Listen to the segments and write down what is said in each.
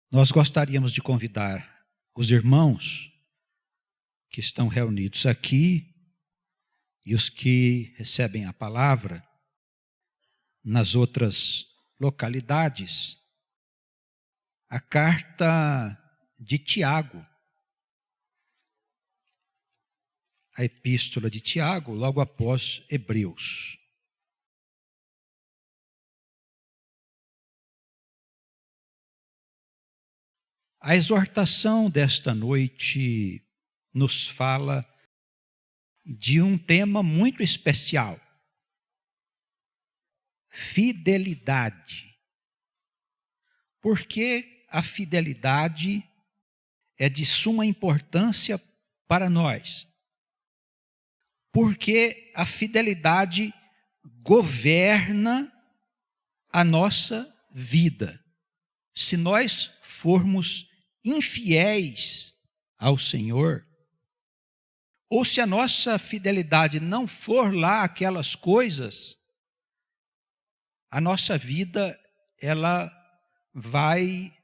Nós gostaríamos de convidar os irmãos que estão reunidos aqui e os que recebem a palavra nas outras localidades, a carta de Tiago, a epístola de Tiago, logo após Hebreus. A exortação desta noite nos fala de um tema muito especial: fidelidade. Porque a fidelidade é de suma importância para nós. Porque a fidelidade governa a nossa vida. Se nós formos infiéis ao Senhor, ou se a nossa fidelidade não for lá aquelas coisas, a nossa vida, ela vai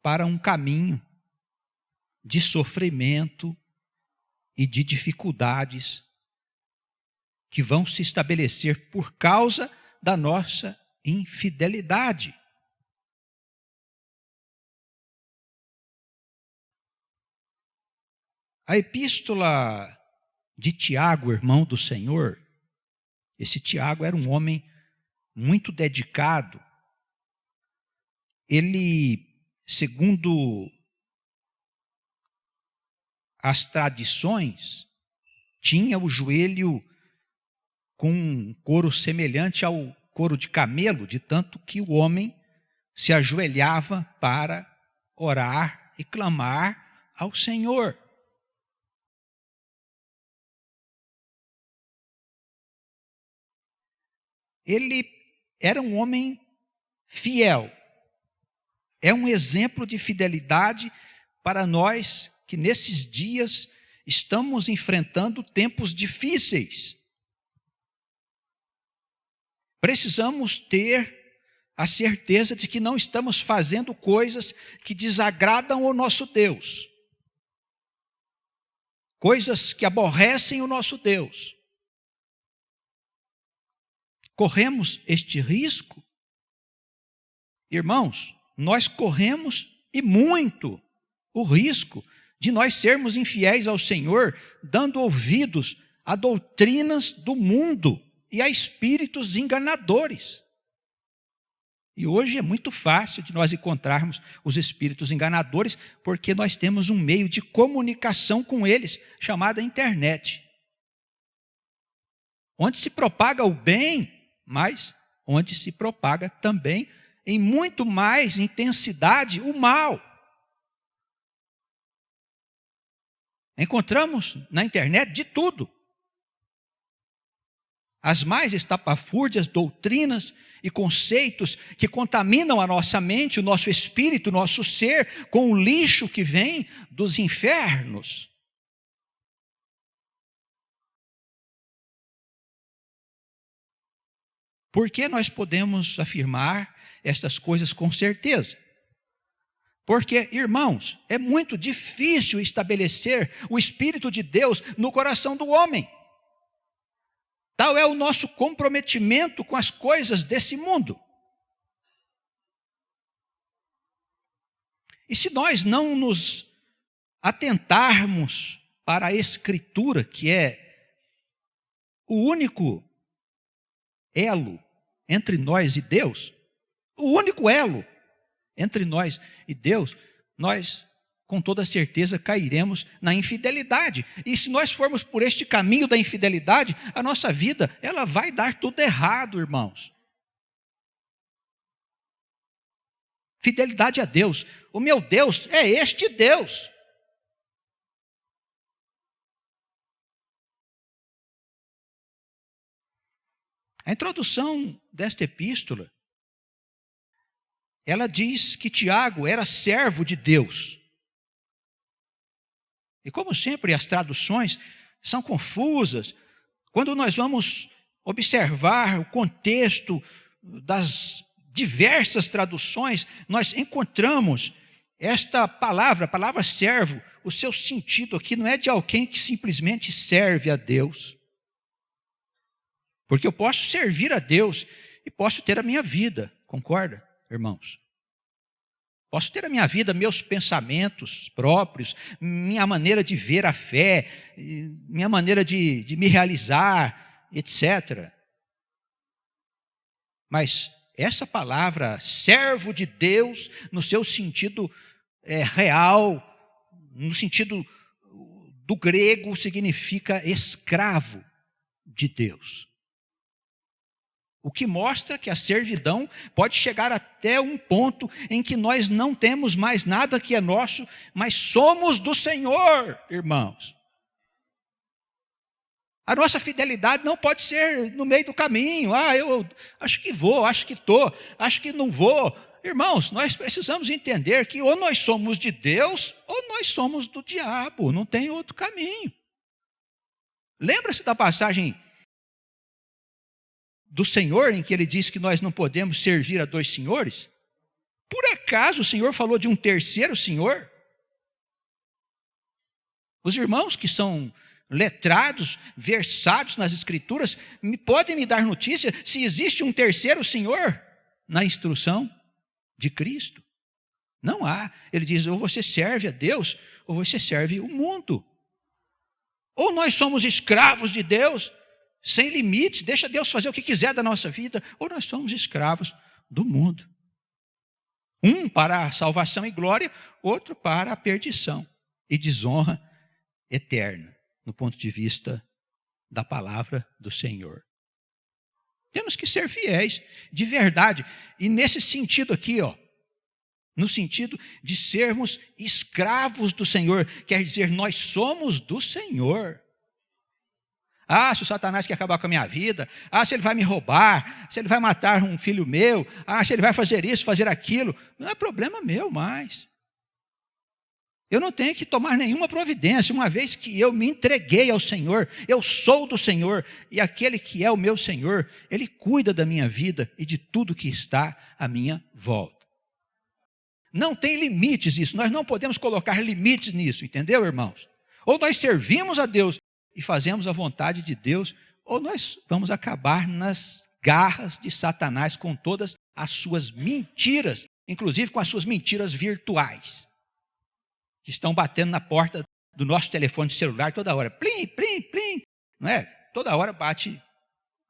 para um caminho de sofrimento e de dificuldades que vão se estabelecer por causa da nossa infidelidade. A epístola de Tiago, irmão do Senhor, esse Tiago era um homem muito dedicado. Ele, segundo as tradições, tinha o joelho com um couro semelhante ao couro de camelo, de tanto que o homem se ajoelhava para orar e clamar ao Senhor. Ele era um homem fiel. É um exemplo de fidelidade para nós que nesses dias estamos enfrentando tempos difíceis. Precisamos ter a certeza de que não estamos fazendo coisas que desagradam o nosso Deus. Coisas que aborrecem o nosso Deus. Corremos este risco? Irmãos, nós corremos e muito o risco de nós sermos infiéis ao Senhor, dando ouvidos a doutrinas do mundo e a espíritos enganadores. E hoje é muito fácil de nós encontrarmos os espíritos enganadores, porque nós temos um meio de comunicação com eles, chamado internet. Onde se propaga o bem, mas onde se propaga também, em muito mais intensidade, o mal. Encontramos na internet de tudo. As mais estapafúrdias doutrinas e conceitos que contaminam a nossa mente, o nosso espírito, o nosso ser, com o lixo que vem dos infernos. Por que nós podemos afirmar estas coisas com certeza? Porque, irmãos, é muito difícil estabelecer o Espírito de Deus no coração do homem. Tal é o nosso comprometimento com as coisas desse mundo. E se nós não nos atentarmos para a Escritura, que é o único elo entre nós e Deus, o único elo entre nós e Deus, nós com toda certeza cairemos na infidelidade. E se nós formos por este caminho da infidelidade, a nossa vida, ela vai dar tudo errado, irmãos. Fidelidade a Deus. O meu Deus é este Deus. A introdução desta epístola, ela diz que Tiago era servo de Deus. E como sempre as traduções são confusas, quando nós vamos observar o contexto das diversas traduções, nós encontramos esta palavra, a palavra servo, o seu sentido aqui não é de alguém que simplesmente serve a Deus. Porque eu posso servir a Deus e posso ter a minha vida, concorda, irmãos? Posso ter a minha vida, meus pensamentos próprios, minha maneira de ver a fé, minha maneira de me realizar, etc. Mas essa palavra, servo de Deus, no seu sentido real, no sentido do grego, significa escravo de Deus. O que mostra que a servidão pode chegar até um ponto em que nós não temos mais nada que é nosso, mas somos do Senhor, irmãos. A nossa fidelidade não pode ser no meio do caminho. Eu acho que vou, acho que estou, acho que não vou. Irmãos, nós precisamos entender que ou nós somos de Deus ou nós somos do diabo. Não tem outro caminho. Lembra-se da passagem do Senhor, em que ele diz que nós não podemos servir a dois senhores? Por acaso o Senhor falou de um terceiro senhor? Os irmãos que são letrados, versados nas Escrituras, podem me dar notícia se existe um terceiro senhor na instrução de Cristo? Não há. Ele diz, ou você serve a Deus, ou você serve o mundo. Ou nós somos escravos de Deus, sem limites, deixa Deus fazer o que quiser da nossa vida, ou nós somos escravos do mundo. Um para a salvação e glória, outro para a perdição e desonra eterna, no ponto de vista da palavra do Senhor. Temos que ser fiéis, de verdade, e nesse sentido aqui, no sentido de sermos escravos do Senhor, quer dizer, nós somos do Senhor. Se o Satanás quer acabar com a minha vida, se ele vai me roubar, se ele vai matar um filho meu, se ele vai fazer isso, fazer aquilo, não é problema meu mais. Eu não tenho que tomar nenhuma providência, uma vez que eu me entreguei ao Senhor, eu sou do Senhor, e aquele que é o meu Senhor, Ele cuida da minha vida e de tudo que está à minha volta. Não tem limites isso, nós não podemos colocar limites nisso, entendeu, irmãos? Ou nós servimos a Deus e fazemos a vontade de Deus, ou nós vamos acabar nas garras de Satanás com todas as suas mentiras, inclusive com as suas mentiras virtuais, que estão batendo na porta do nosso telefone de celular toda hora, plim, plim, plim, não é? Toda hora bate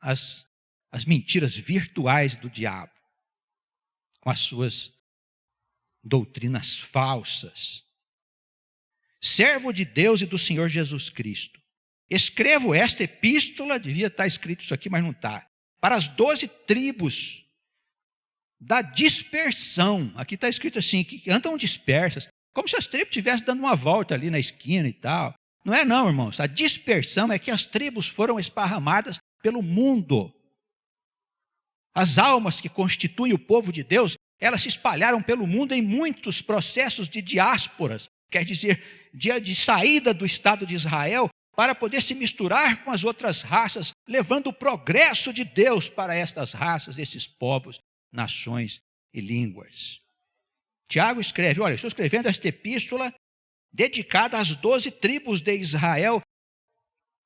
as mentiras virtuais do diabo, com as suas doutrinas falsas. Servo de Deus e do Senhor Jesus Cristo, escrevo esta epístola, devia estar escrito isso aqui, mas não está, para as 12 tribos da dispersão. Aqui está escrito assim, que andam dispersas, como se as tribos estivessem dando uma volta ali na esquina e tal. Não é não, irmãos, a dispersão é que as tribos foram esparramadas pelo mundo. As almas que constituem o povo de Deus, elas se espalharam pelo mundo em muitos processos de diásporas, quer dizer, de saída do Estado de Israel, para poder se misturar com as outras raças, levando o progresso de Deus para estas raças, esses povos, nações e línguas. Tiago escreve, olha, estou escrevendo esta epístola dedicada às 12 tribos de Israel,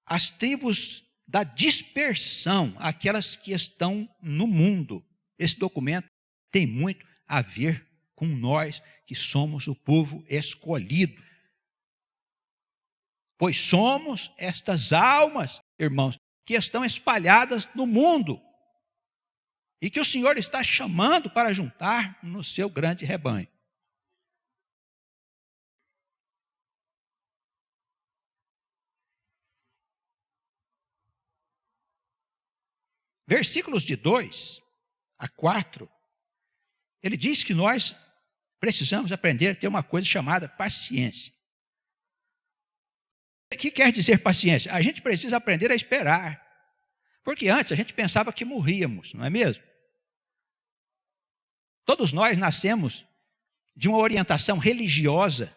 as tribos da dispersão, aquelas que estão no mundo. Esse documento tem muito a ver com nós, que somos o povo escolhido. Pois somos estas almas, irmãos, que estão espalhadas no mundo e que o Senhor está chamando para juntar no seu grande rebanho. Versículos de 2 a 4, ele diz que nós precisamos aprender a ter uma coisa chamada paciência. O que quer dizer paciência? A gente precisa aprender a esperar. Porque antes a gente pensava que morríamos, não é mesmo? Todos nós nascemos de uma orientação religiosa,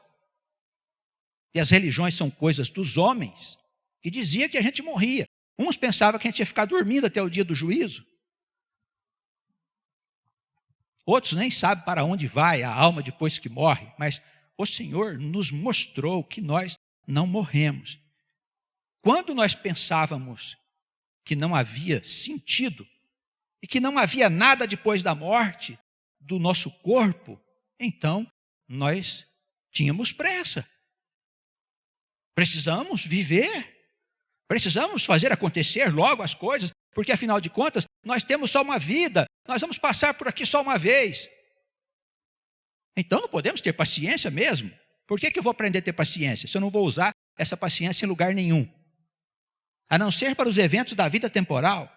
e as religiões são coisas dos homens, que dizia que a gente morria. Uns pensavam que a gente ia ficar dormindo até o dia do juízo. Outros nem sabem para onde vai a alma depois que morre, mas o Senhor nos mostrou que nós não morremos. Quando nós pensávamos que não havia sentido e que não havia nada depois da morte do nosso corpo, então nós tínhamos pressa. Precisamos viver, precisamos fazer acontecer logo as coisas, porque afinal de contas nós temos só uma vida, nós vamos passar por aqui só uma vez. Então não podemos ter paciência mesmo. Por que eu vou aprender a ter paciência se eu não vou usar essa paciência em lugar nenhum? A não ser para os eventos da vida temporal.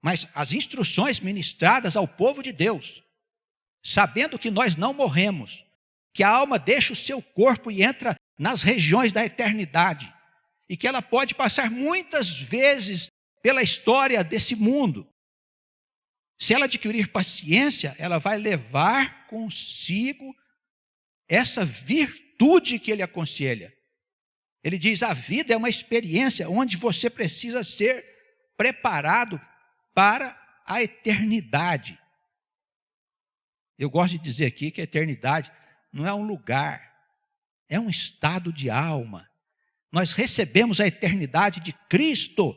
Mas as instruções ministradas ao povo de Deus, sabendo que nós não morremos, que a alma deixa o seu corpo e entra nas regiões da eternidade, e que ela pode passar muitas vezes pela história desse mundo. Se ela adquirir paciência, ela vai levar consigo essa virtude que ele aconselha. Ele diz: a vida é uma experiência onde você precisa ser preparado para a eternidade. Eu gosto de dizer aqui que a eternidade não é um lugar, é um estado de alma. Nós recebemos a eternidade de Cristo,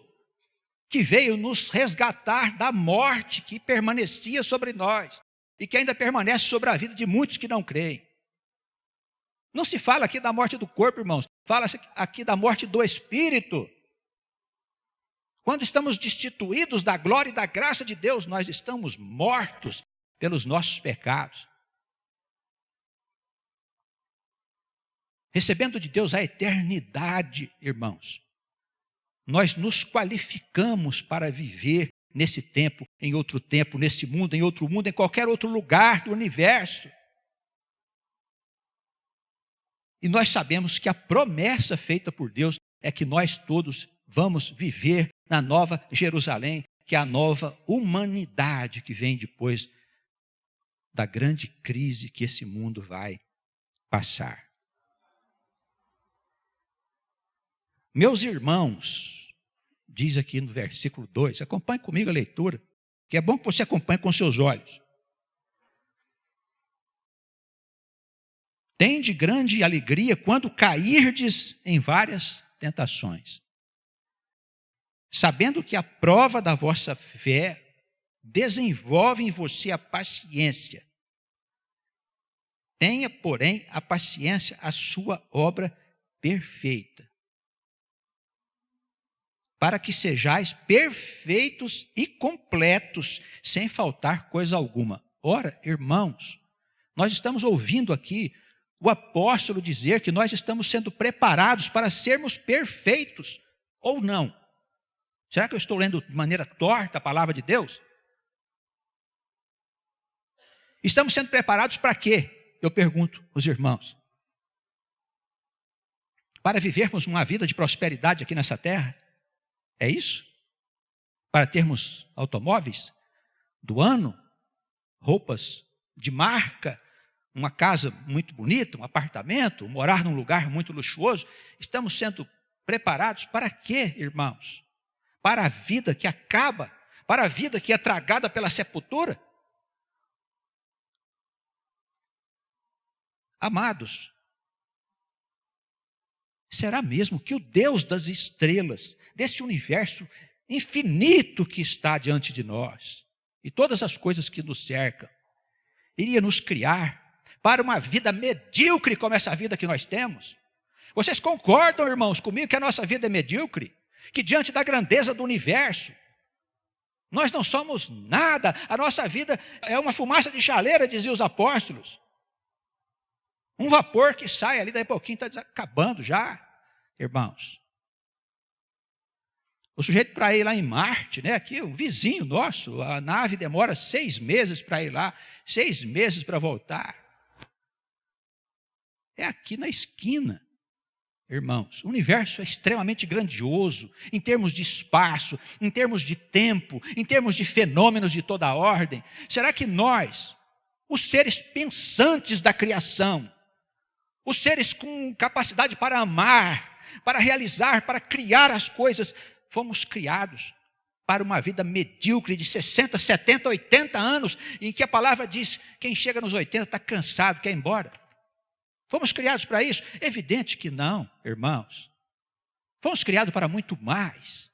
que veio nos resgatar da morte que permanecia sobre nós e que ainda permanece sobre a vida de muitos que não creem. Não se fala aqui da morte do corpo, irmãos, fala-se aqui da morte do espírito. Quando estamos destituídos da glória e da graça de Deus, nós estamos mortos pelos nossos pecados. Recebendo de Deus a eternidade, irmãos, nós nos qualificamos para viver nesse tempo, nesse mundo, em outro mundo, em qualquer outro lugar do universo. E nós sabemos que a promessa feita por Deus é que nós todos vamos viver na nova Jerusalém, que é a nova humanidade que vem depois da grande crise que esse mundo vai passar. Meus irmãos, diz aqui no versículo 2, acompanhe comigo a leitura, que é bom que você acompanhe com seus olhos. Tende grande alegria quando cairdes em várias tentações, sabendo que a prova da vossa fé desenvolve em você a paciência. Tenha, porém, a paciência a sua obra perfeita, para que sejais perfeitos e completos, sem faltar coisa alguma. Ora, irmãos, nós estamos ouvindo aqui o apóstolo dizer que nós estamos sendo preparados para sermos perfeitos, ou não? Será que eu estou lendo de maneira torta a palavra de Deus? Estamos sendo preparados para quê? Eu pergunto aos irmãos. Para vivermos uma vida de prosperidade aqui nessa terra? É isso? Para termos automóveis do ano, roupas de marca, uma casa muito bonita, um apartamento, morar num lugar muito luxuoso? Estamos sendo preparados para quê, irmãos? Para a vida que acaba, para a vida que é tragada pela sepultura? Amados, será mesmo que o Deus das estrelas, desse universo infinito que está diante de nós, e todas as coisas que nos cercam, iria nos criar para uma vida medíocre como essa vida que nós temos? Vocês concordam, irmãos, comigo que a nossa vida é medíocre? Que diante da grandeza do universo, nós não somos nada, a nossa vida é uma fumaça de chaleira, diziam os apóstolos. Um vapor que sai ali, daí a pouquinho está acabando já, irmãos. O sujeito para ir lá em Marte, né, aqui, o vizinho nosso, a nave demora 6 meses para ir lá, 6 meses para voltar. É aqui na esquina, irmãos. O universo é extremamente grandioso, em termos de espaço, em termos de tempo, em termos de fenômenos de toda a ordem. Será que nós, os seres pensantes da criação, os seres com capacidade para amar, para realizar, para criar as coisas, fomos criados para uma vida medíocre de 60, 70, 80 anos, em que a palavra diz, quem chega nos 80 está cansado, quer ir embora. Fomos criados para isso? Evidente que não, irmãos. Fomos criados para muito mais.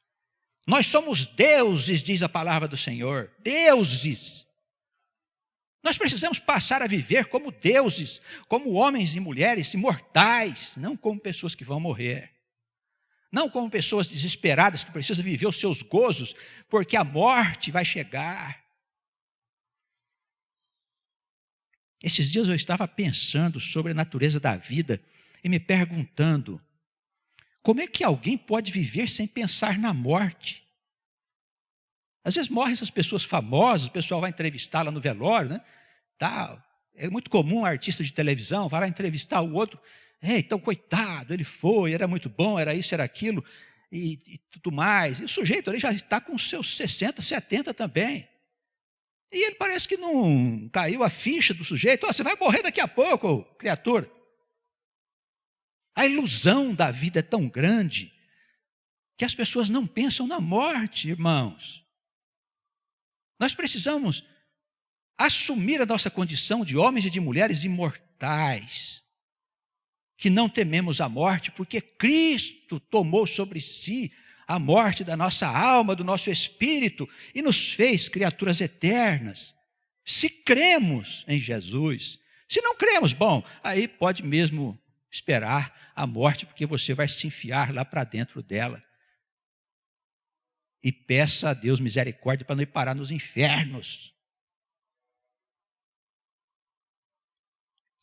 Nós somos deuses, diz a palavra do Senhor, deuses. Nós precisamos passar a viver como deuses, como homens e mulheres imortais, não como pessoas que vão morrer. Não como pessoas desesperadas que precisam viver os seus gozos, porque a morte vai chegar. Esses dias eu estava pensando sobre a natureza da vida e me perguntando, como é que alguém pode viver sem pensar na morte? Às vezes morrem essas pessoas famosas, o pessoal vai entrevistá-la no velório, né? Tá. É muito comum um artista de televisão, vai lá entrevistar o outro, então coitado, ele foi, era muito bom, era isso, era aquilo, e tudo mais. E o sujeito ali já está com seus 60, 70 também. E ele parece que não caiu a ficha do sujeito, você vai morrer daqui a pouco, criatura. A ilusão da vida é tão grande que as pessoas não pensam na morte, irmãos. Nós precisamos assumir a nossa condição de homens e de mulheres imortais, que não tememos a morte, porque Cristo tomou sobre si a morte da nossa alma, do nosso espírito, e nos fez criaturas eternas. Se cremos em Jesus, se não cremos, bom, aí pode mesmo esperar a morte, porque você vai se enfiar lá para dentro dela. E peça a Deus misericórdia para não ir parar nos infernos.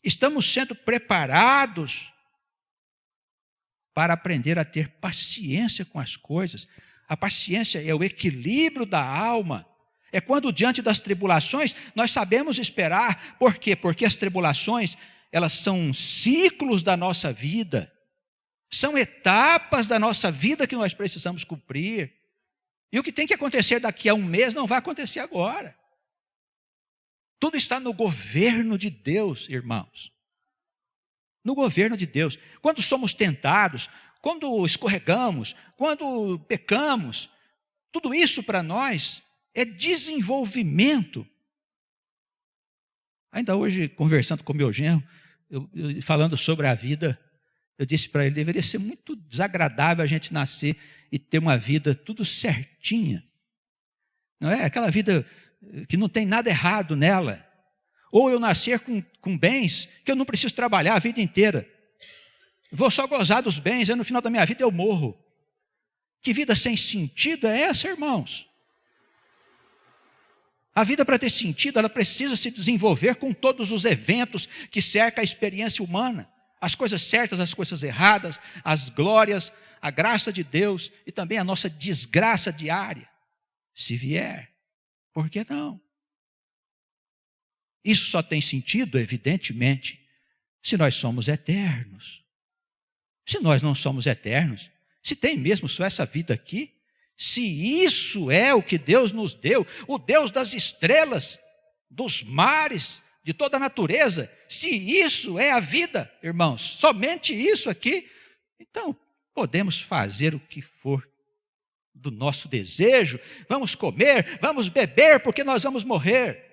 Estamos sendo preparados para aprender a ter paciência com as coisas. A paciência é o equilíbrio da alma. É quando diante das tribulações nós sabemos esperar. Por quê? Porque as tribulações, elas são ciclos da nossa vida. São etapas da nossa vida que nós precisamos cumprir. E o que tem que acontecer daqui a um mês não vai acontecer agora. Tudo está no governo de Deus, irmãos. No governo de Deus. Quando somos tentados, quando escorregamos, quando pecamos, tudo isso para nós é desenvolvimento. Ainda hoje, conversando com meu genro, falando sobre a vida, eu disse para ele, deveria ser muito desagradável a gente nascer e ter uma vida tudo certinha. Não é? Aquela vida que não tem nada errado nela. Ou eu nascer com bens que eu não preciso trabalhar a vida inteira. Vou só gozar dos bens, e no final da minha vida eu morro. Que vida sem sentido é essa, irmãos? A vida, para ter sentido, ela precisa se desenvolver com todos os eventos que cercam a experiência humana. As coisas certas, as coisas erradas, as glórias, a graça de Deus e também a nossa desgraça diária. Se vier, por que não? Isso só tem sentido, evidentemente, se nós somos eternos. Se nós não somos eternos, se tem mesmo só essa vida aqui, se isso é o que Deus nos deu, o Deus das estrelas, dos mares, de toda a natureza, se isso é a vida, irmãos, somente isso aqui, então podemos fazer o que for do nosso desejo, vamos comer, vamos beber, porque nós vamos morrer.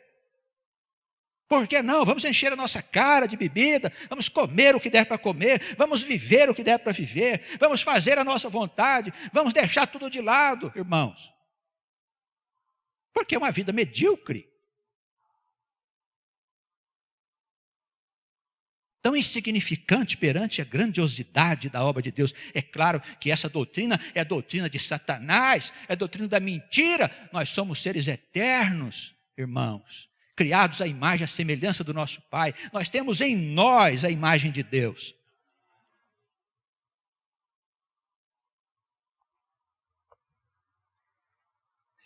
Por que não? Vamos encher a nossa cara de bebida, vamos comer o que der para comer, vamos viver o que der para viver, vamos fazer a nossa vontade, vamos deixar tudo de lado, irmãos. Porque é uma vida medíocre. Tão insignificante perante a grandiosidade da obra de Deus. É claro que essa doutrina é a doutrina de Satanás, é a doutrina da mentira. Nós somos seres eternos, irmãos, criados à imagem e à semelhança do nosso Pai. Nós temos em nós a imagem de Deus.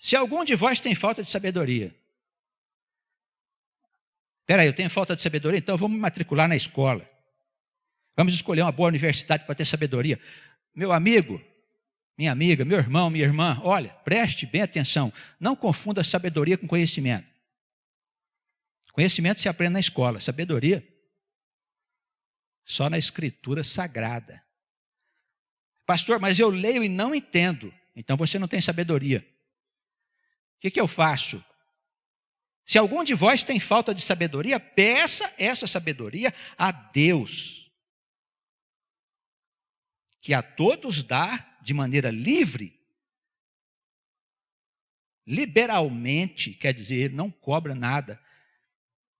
Se algum de vós tem falta de sabedoria, espera aí, eu tenho falta de sabedoria, então vamos me matricular na escola. Vamos escolher uma boa universidade para ter sabedoria. Meu amigo, minha amiga, meu irmão, minha irmã, olha, preste bem atenção. Não confunda sabedoria com conhecimento. Conhecimento se aprende na escola, sabedoria só na Escritura Sagrada. Pastor, mas eu leio e não entendo. Então você não tem sabedoria. que eu faço? Se algum de vós tem falta de sabedoria, peça essa sabedoria a Deus, que a todos dá de maneira livre, liberalmente, quer dizer, ele não cobra nada,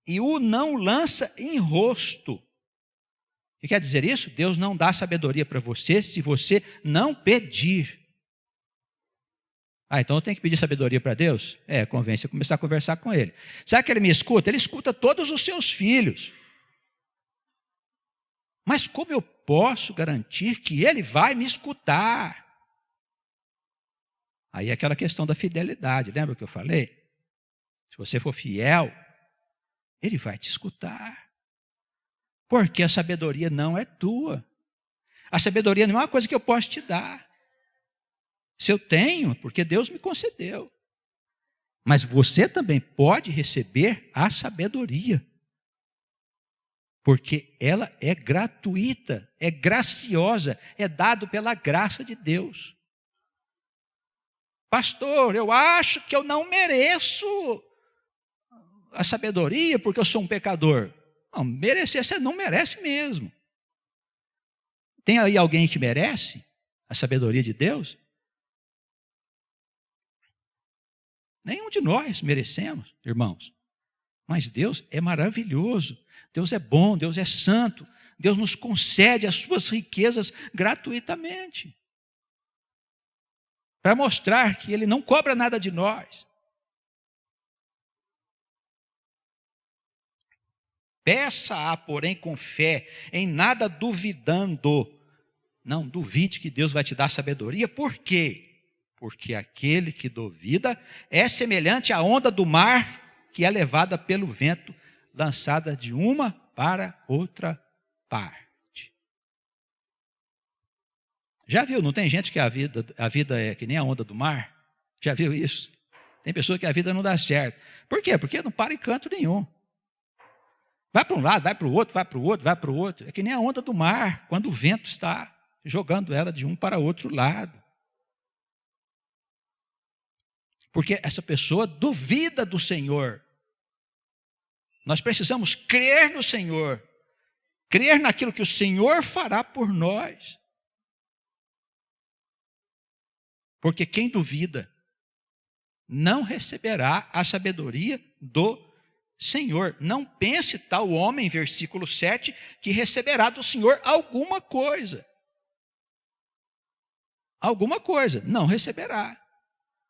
e o não lança em rosto. O que quer dizer isso? Deus não dá sabedoria para você se você não pedir. Então eu tenho que pedir sabedoria para Deus? Convém você começar a conversar com Ele. Sabe que Ele me escuta? Ele escuta todos os seus filhos. Mas como eu posso garantir que Ele vai me escutar? Aí é aquela questão da fidelidade, lembra o que eu falei? Se você for fiel, Ele vai te escutar. Porque a sabedoria não é tua. A sabedoria não é uma coisa que eu posso te dar. Se eu tenho, porque Deus me concedeu. Mas você também pode receber a sabedoria. Porque ela é gratuita, é graciosa, é dado pela graça de Deus. Pastor, eu acho que eu não mereço a sabedoria porque eu sou um pecador. Não, merecer você não merece mesmo. Tem aí alguém que merece a sabedoria de Deus? Nenhum de nós merecemos, irmãos. Mas Deus é maravilhoso, Deus é bom, Deus é santo, Deus nos concede as suas riquezas gratuitamente. Para mostrar que Ele não cobra nada de nós. Peça-a, porém, com fé, em nada duvidando. Não duvide que Deus vai te dar sabedoria. Por quê? Porque aquele que duvida é semelhante à onda do mar que é levada pelo vento, lançada de uma para outra parte. Já viu, não tem gente que a vida é que nem a onda do mar? Já viu isso? Tem pessoa que a vida não dá certo. Por quê? Porque não para em canto nenhum. Vai para um lado, vai para o outro, vai para o outro, vai para o outro. É que nem a onda do mar, quando o vento está jogando ela de um para outro lado. Porque essa pessoa duvida do Senhor. Nós precisamos crer no Senhor, crer naquilo que o Senhor fará por nós. Porque quem duvida não receberá a sabedoria do Senhor. Não pense tal homem, versículo 7, que receberá do Senhor alguma coisa. Alguma coisa, não receberá.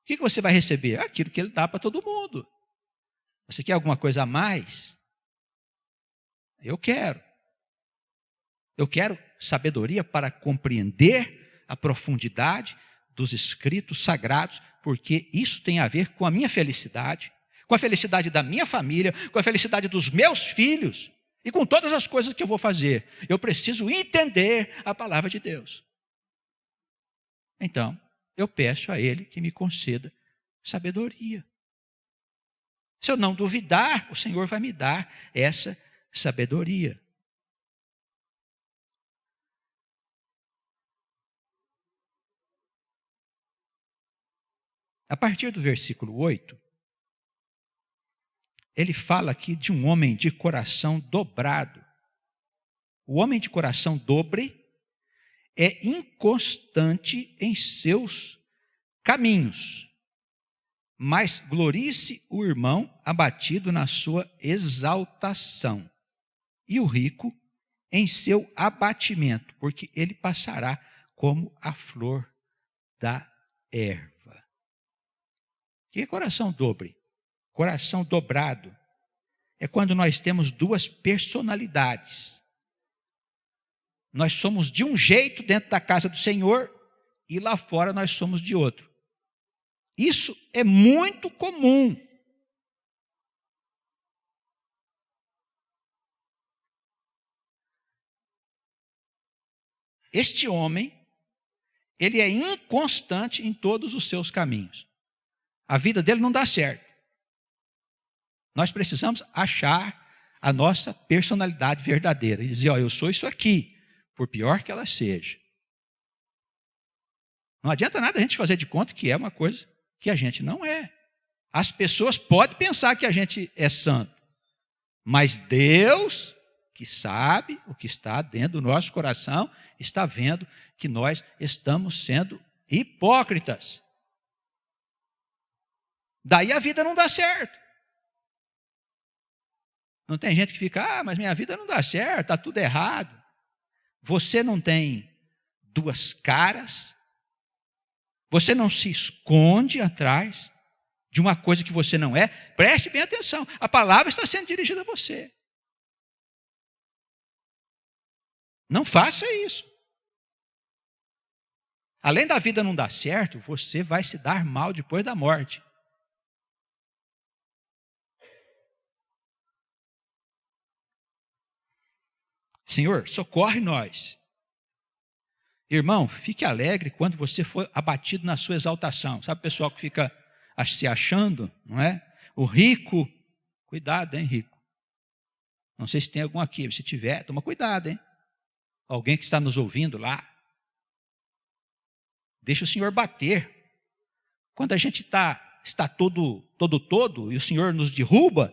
O que você vai receber? Aquilo que Ele dá para todo mundo. Você quer alguma coisa a mais? Eu quero. Eu quero sabedoria para compreender a profundidade dos escritos sagrados, porque isso tem a ver com a minha felicidade, com a felicidade da minha família, com a felicidade dos meus filhos e com todas as coisas que eu vou fazer. Eu preciso entender a palavra de Deus. Então, eu peço a Ele que me conceda sabedoria. Se eu não duvidar, o Senhor vai me dar essa sabedoria. A partir do versículo 8, ele fala aqui de um homem de coração dobrado. O homem de coração dobre é inconstante em seus caminhos, mas glorie-se o irmão abatido na sua exaltação, e o rico em seu abatimento, porque ele passará como a flor da erva. O que é coração dobre? Coração dobrado é quando nós temos duas personalidades. Nós somos de um jeito dentro da casa do Senhor e lá fora nós somos de outro. Isso é muito comum. Este homem, ele é inconstante em todos os seus caminhos. A vida dele não dá certo. Nós precisamos achar a nossa personalidade verdadeira e dizer, eu sou isso aqui, por pior que ela seja. Não adianta nada a gente fazer de conta que é uma coisa que a gente não é. As pessoas podem pensar que a gente é santo, mas Deus, que sabe o que está dentro do nosso coração, está vendo que nós estamos sendo hipócritas. Daí a vida não dá certo. Não tem gente que fica, mas minha vida não dá certo, está tudo errado. Você não tem duas caras, você não se esconde atrás de uma coisa que você não é. Preste bem atenção, a palavra está sendo dirigida a você. Não faça isso. Além da vida não dar certo, você vai se dar mal depois da morte. Senhor, socorre nós. Irmão, fique alegre quando você for abatido na sua exaltação. Sabe o pessoal que fica se achando, não é? O rico, cuidado, hein, rico. Não sei se tem algum aqui, se tiver, toma cuidado, hein. Alguém que está nos ouvindo lá. Deixa o Senhor bater. Quando a gente está todo e o Senhor nos derruba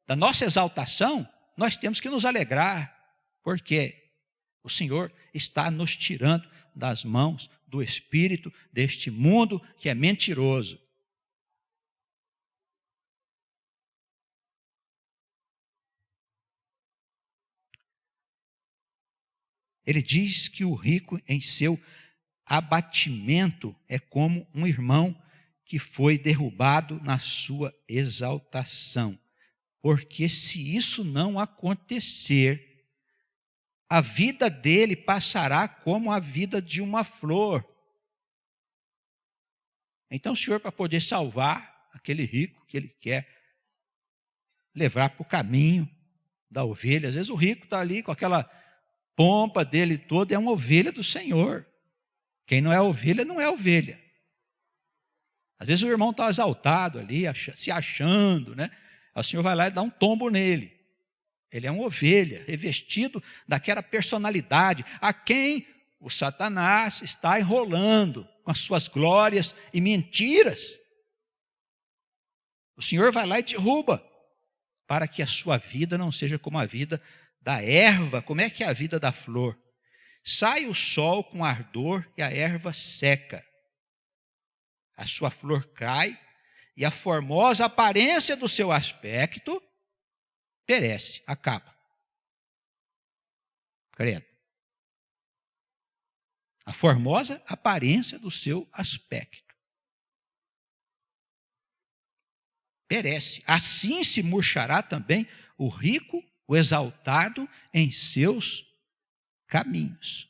da nossa exaltação, nós temos que nos alegrar. Porque o Senhor está nos tirando das mãos do espírito deste mundo que é mentiroso. Ele diz que o rico em seu abatimento é como um irmão que foi derrubado na sua exaltação. Porque se isso não acontecer, a vida dele passará como a vida de uma flor. Então o Senhor, para poder salvar aquele rico que ele quer levar para o caminho da ovelha, às vezes o rico está ali com aquela pompa dele toda, é uma ovelha do Senhor. Quem não é ovelha, não é ovelha. Às vezes o irmão está exaltado ali, se achando, né? O Senhor vai lá e dá um tombo nele. Ele é uma ovelha, revestido daquela personalidade a quem o Satanás está enrolando com as suas glórias e mentiras. O Senhor vai lá e derruba, para que a sua vida não seja como a vida da erva. Como é que é a vida da flor? Sai o sol com ardor e a erva seca. A sua flor cai e a formosa aparência do seu aspecto perece, acaba. Credo. A formosa aparência do seu aspecto perece. Assim se murchará também o rico, o exaltado em seus caminhos.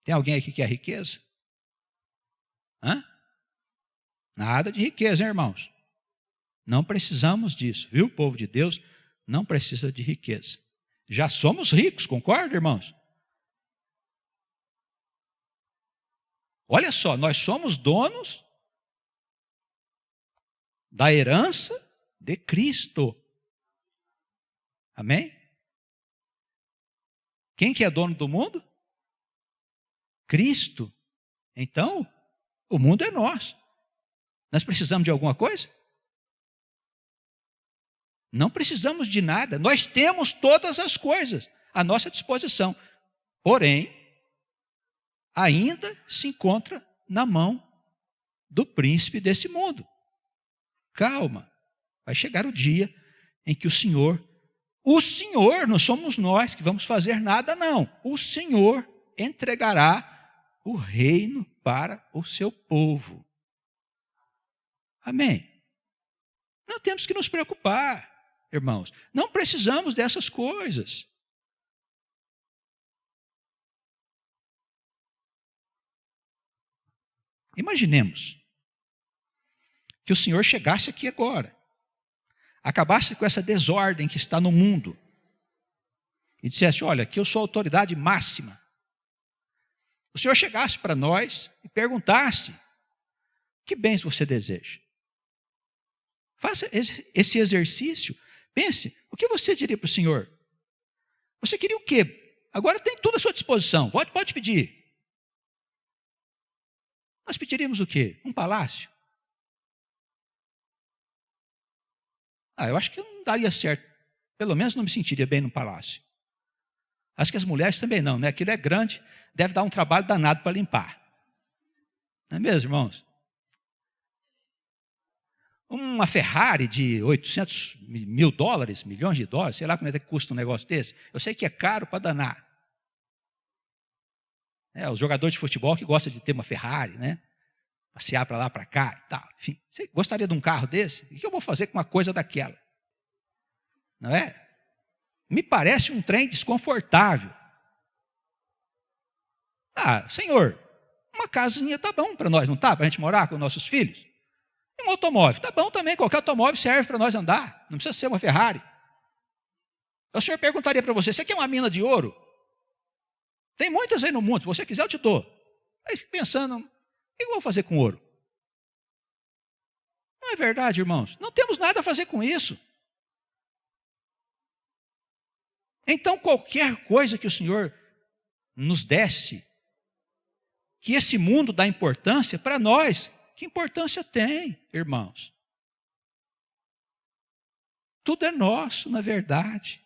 Tem alguém aqui que quer riqueza? Hã? Nada de riqueza, hein, irmãos? Não precisamos disso, viu, povo de Deus? Não precisa de riqueza. Já somos ricos, concorda, irmãos? Olha só, nós somos donos da herança de Cristo. Amém? Quem que é dono do mundo? Cristo. Então, o mundo é nosso. Nós precisamos de alguma coisa? Não precisamos de nada. Nós temos todas as coisas à nossa disposição. Porém, ainda se encontra na mão do príncipe desse mundo. Calma. Vai chegar o dia em que o Senhor, não somos nós que vamos fazer nada, não. O Senhor entregará o reino para o seu povo. Amém? Não temos que nos preocupar, irmãos. Não precisamos dessas coisas. Imaginemos que o Senhor chegasse aqui agora, acabasse com essa desordem que está no mundo e dissesse: olha, aqui eu sou a autoridade máxima. O Senhor chegasse para nós e perguntasse: que bens você deseja? Faça esse exercício. Pense, o que você diria para o Senhor? Você queria o quê? Agora tem tudo à sua disposição. Pode pedir. Nós pediríamos o quê? Um palácio? Eu acho que não daria certo. Pelo menos não me sentiria bem no palácio. Acho que as mulheres também não, né? Aquilo é grande, deve dar um trabalho danado para limpar. Não é mesmo, irmãos? Uma Ferrari de 800 mil dólares, milhões de dólares, sei lá como é que custa um negócio desse. Eu sei que é caro para danar. Os jogadores de futebol que gostam de ter uma Ferrari, né? Passear para lá, para cá e tal. Enfim, você gostaria de um carro desse? O que eu vou fazer com uma coisa daquela? Não é? Me parece um trem desconfortável. Senhor, uma casinha tá bom para nós, não tá? Para a gente morar com nossos filhos? Um automóvel, tá bom também, qualquer automóvel serve para nós andar, não precisa ser uma Ferrari. O senhor perguntaria para você quer uma mina de ouro? Tem muitas aí no mundo, se você quiser eu te dou. Aí fico pensando, o que eu vou fazer com ouro? Não é verdade, irmãos? Não temos nada a fazer com isso. Então qualquer coisa que o Senhor nos desse, que esse mundo dá importância para nós, que importância tem, irmãos? Tudo é nosso, na verdade.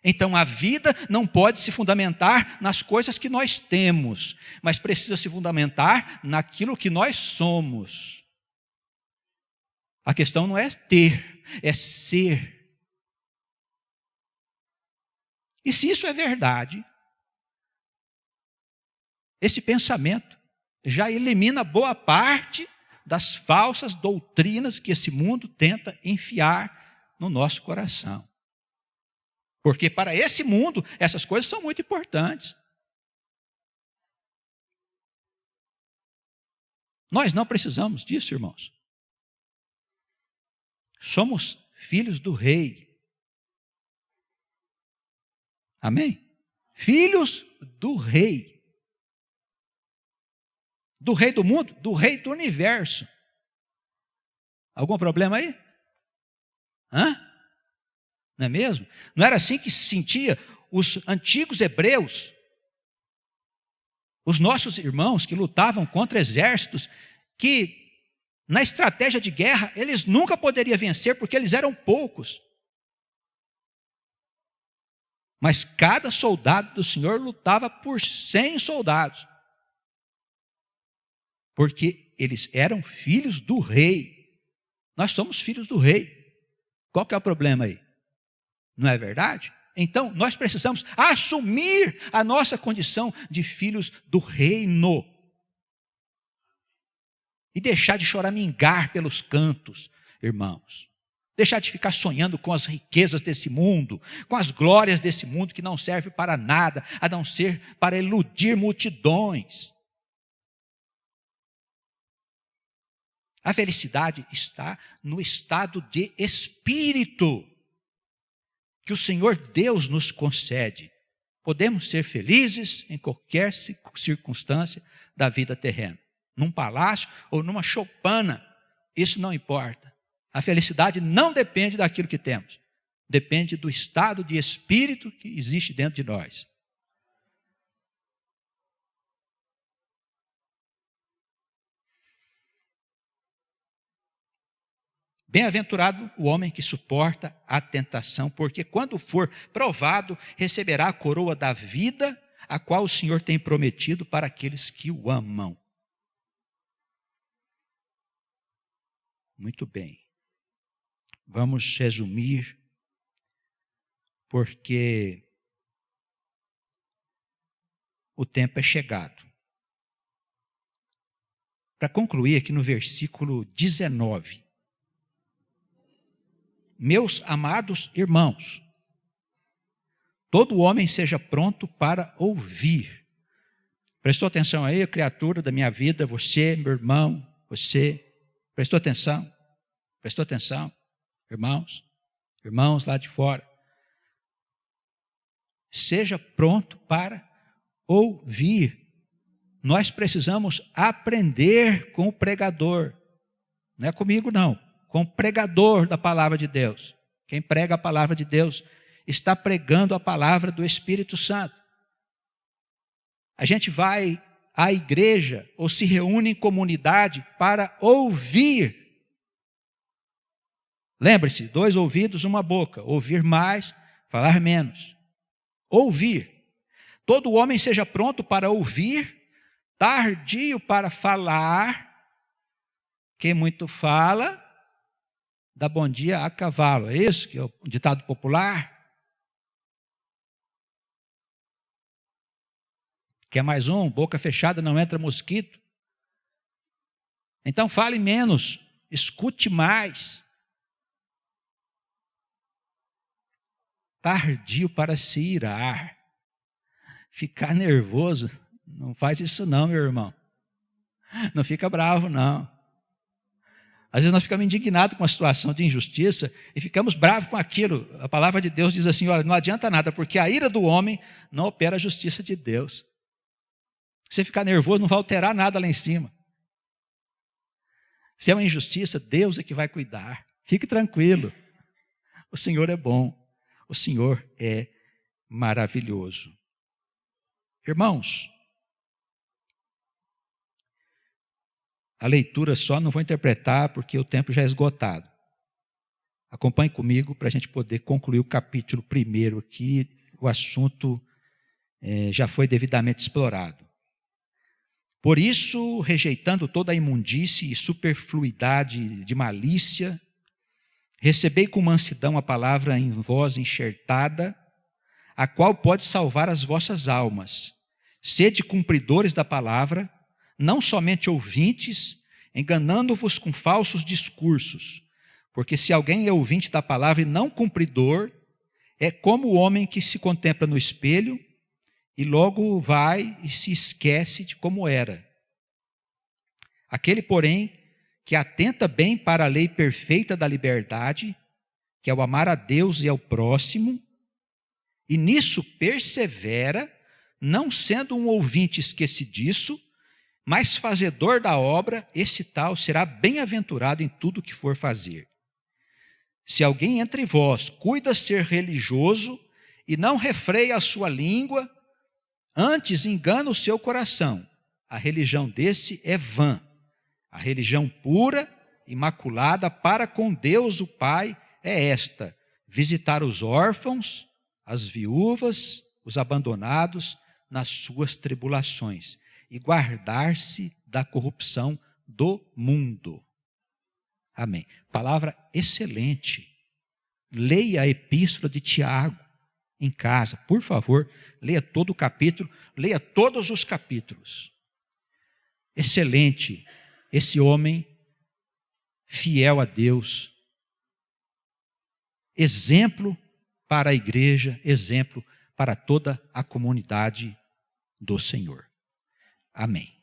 Então a vida não pode se fundamentar nas coisas que nós temos, mas precisa se fundamentar naquilo que nós somos. A questão não é ter, é ser. E se isso é verdade, esse pensamento já elimina boa parte das falsas doutrinas que esse mundo tenta enfiar no nosso coração. Porque para esse mundo, essas coisas são muito importantes. Nós não precisamos disso, irmãos. Somos filhos do rei. Amém? Filhos do rei. Do rei do mundo, do rei do universo. Algum problema aí? Não é mesmo? Não era assim que se sentia os antigos hebreus, os nossos irmãos que lutavam contra exércitos, que na estratégia de guerra eles nunca poderiam vencer porque eles eram poucos. Mas cada soldado do Senhor lutava por 100 soldados. Porque eles eram filhos do rei. Nós somos filhos do rei. Qual que é o problema aí? Não é verdade? Então, nós precisamos assumir a nossa condição de filhos do reino. E deixar de choramingar pelos cantos, irmãos. Deixar de ficar sonhando com as riquezas desse mundo, com as glórias desse mundo que não serve para nada, a não ser para iludir multidões. A felicidade está no estado de espírito que o Senhor Deus nos concede. Podemos ser felizes em qualquer circunstância da vida terrena. Num palácio ou numa choupana, isso não importa. A felicidade não depende daquilo que temos. Depende do estado de espírito que existe dentro de nós. Bem-aventurado o homem que suporta a tentação, porque quando for provado, receberá a coroa da vida, a qual o Senhor tem prometido para aqueles que o amam. Muito bem. Vamos resumir, porque o tempo é chegado. Para concluir aqui no versículo 19. Meus amados irmãos, todo homem seja pronto para ouvir. Prestou atenção aí, a criatura da minha vida, você, meu irmão, você. Prestou atenção? Prestou atenção? Irmãos lá de fora. Seja pronto para ouvir. Nós precisamos aprender com o pregador. Não é comigo, não. Com o pregador da palavra de Deus. Quem prega a palavra de Deus está pregando a palavra do Espírito Santo. A gente vai à igreja ou se reúne em comunidade para ouvir. Lembre-se, 2 ouvidos, 1 boca. Ouvir mais, falar menos. Ouvir. Todo homem seja pronto para ouvir, tardio para falar. Quem muito fala, dá bom dia a cavalo. É isso que é o ditado popular? Quer mais um? Boca fechada não entra mosquito. Então fale menos, escute mais. Tardio para se irar. Ficar nervoso, não faz isso não, meu irmão. Não fica bravo, não. Às vezes nós ficamos indignados com uma situação de injustiça e ficamos bravos com aquilo. A palavra de Deus diz assim, olha, não adianta nada, porque a ira do homem não opera a justiça de Deus. Se você ficar nervoso, não vai alterar nada lá em cima. Se é uma injustiça, Deus é que vai cuidar. Fique tranquilo. O Senhor é bom. O Senhor é maravilhoso. Irmãos, a leitura só não vou interpretar porque o tempo já é esgotado. Acompanhe comigo para a gente poder concluir o capítulo 1 aqui. O assunto já foi devidamente explorado. Por isso, rejeitando toda a imundície e superfluidade de malícia, recebei com mansidão a palavra em vós enxertada, a qual pode salvar as vossas almas. Sede cumpridores da palavra, não somente ouvintes, enganando-vos com falsos discursos. Porque se alguém é ouvinte da palavra e não cumpridor, é como o homem que se contempla no espelho e logo vai e se esquece de como era. Aquele, porém, que atenta bem para a lei perfeita da liberdade, que é o amar a Deus e ao próximo, e nisso persevera, não sendo um ouvinte esquecidiço, mas fazedor da obra, esse tal será bem-aventurado em tudo o que for fazer. Se alguém entre vós cuida ser religioso e não refreia a sua língua, antes engana o seu coração, a religião desse é vã. A religião pura, imaculada para com Deus o Pai é esta: visitar os órfãos, as viúvas, os abandonados nas suas tribulações e guardar-se da corrupção do mundo. Amém. Palavra excelente. Leia a epístola de Tiago em casa, por favor, leia todo o capítulo, leia todos os capítulos. Excelente esse homem fiel a Deus, exemplo para a igreja, exemplo para toda a comunidade do Senhor. Amém.